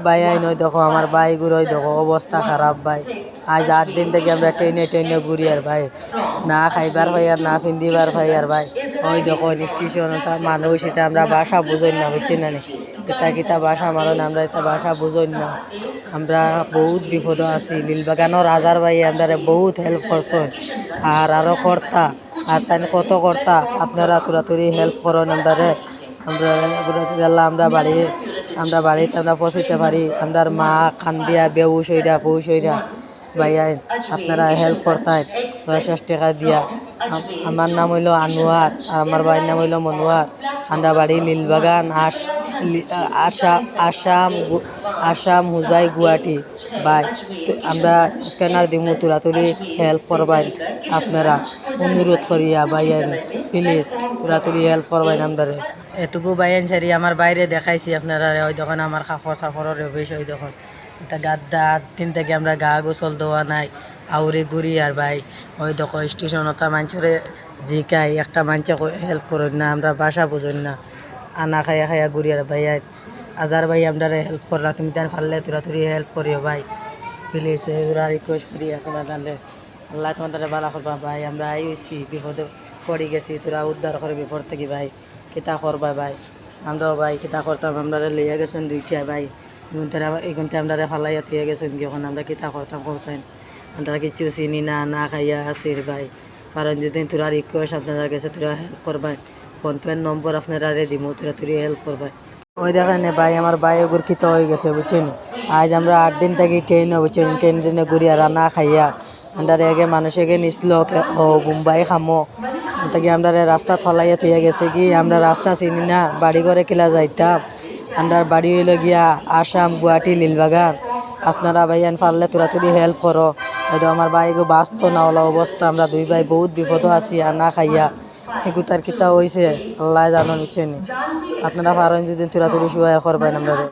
ভাই আই নয় দেখো আমার ভাইগুলোই দেখো অবস্থা খারাপ ভাই। আজ 8 দিন থেকে আমরা ট্রেনে ট্রেনে ঘুরি আর ভাই, না খাইবার ভাই আর না ফিন্দিবার ভাই আর ভাই। ওই দেখো স্টেশন মানুষ এটা আমরা ভাষা বুঝই না, বুঝছি না নি এটা কিতা ভাষা মারো না, আমরা এটা ভাষা বুঝই না। আমরা বহুত বিপদ আছি, লীলবাগানোর রাজার ভাই আমরা বহুত হেল্প করছেন আর আরো কর্তা আর তাই কত কর্তা আপনারা তুরাতুরি হেল্প করেন আমরা। আমরা বাড়িতে আমরা পৌঁছতে পারি, আমরা মা কান্দিয়া বেউস হইরা পৌষ হইরা ভাই আপনারা হেল্প করতেন 10 টাকা দিয়া। আমার নাম হইল আনোয়ার আর আমার ভাইয়ের নাম হইল মনোয়ার। আমরা বাড়ি লীলবাগান আসাম আসাম হুজাই গুয়াহাটি ভাই। আমরা স্ক্যানার দিমু তুরাতুরি হেল্প করবেন আপনারা, অনুরোধ করিয়া ভাইয়েন প্লিজ তুরাতুরি হেল্প করবেন আমরা। এটুকু বাইন সারি আমার বাইরে দেখাইছি আপনারা। ওই যখন আমার কাপড় সাপড়ের বিষয় ওই যখন এটা গাদ্দা 8 দিন থেকে আমরা গা গোসল দেওয়া নাই আউরে ঘুরি আর ভাই। ওই দেখো স্টেশনতা মানুষরে জিকাই একটা মানুষে হেল্প করেন না, আমরা বাসা বুঝুন না, আনা খাইয়া খাইয়া ঘুরি আর ভাই। আজার ভাই আমরা হেল্প করা, তুমি তার পারলে তোরা তুই হেল্প করিও ভাই প্লিজ, ওরা রিকোয়েস্ট করি তোমার জানলে আল্লাহ তোমাদের ভালো করবা ভাই। আমরা আইছি বিপদে পড়ে গেছি, তোরা উদ্ধার করে বিপদ থেকে ভাই। কিতা করবা ভাই, আমরাও ভাই কিতা করতাম, আমরা লইয়া গেছেন 2টা ভাই, এগুনতে আমরা ফালাইয়া থইয়া গেছেন কি এখন আমরা কিতা করতাম কৌছেন। আমরা কিছু চিনি না, না খাইয়া আসির ভাই। কারণ যদি তোরা রিকোয়েস্ট আপনারা গেছে তোরা হেল্প করবেন, ফোনপের নম্বর আপনারা দিমু, তোরা তুই হেল্প করবেন। ওই দেখেন ভাই আমার ভাই ওগুর খিত হয়ে গেছে বুঝছেন। আজ আমরা 8 দিন থেকে ট্রেনে বুঝছেন, ট্রেনে ঘুরিয়া রান্না খাইয়া আমরা আগে মানুষকে নিছিল ও মুম্বাই খামো তাকে আমরা রাস্তা ফলাইয়া থইয়া গেছে কি আমরা রাস্তা চিনি না, বাড়ি ঘরে কিলা যাইতাম। আমরা বাড়ি হইল গিয়া আসাম গুয়াহাটি লীলবাগান। আপনারা ভাইয়ান পারলে তোরা তুই হেল্প করো। হয়তো আমার ভাইকে বাঁচত না ওলা অবস্থা, আমরা 2 ভাই বহুত বিপদ আছি আর না খাইয়া এগুতার কিতা হয়েছে আল্লাহ জানো নিচ্ছেন। আপনারা পারেন যদি তোরা তুই শুয়া করবেন আমরা।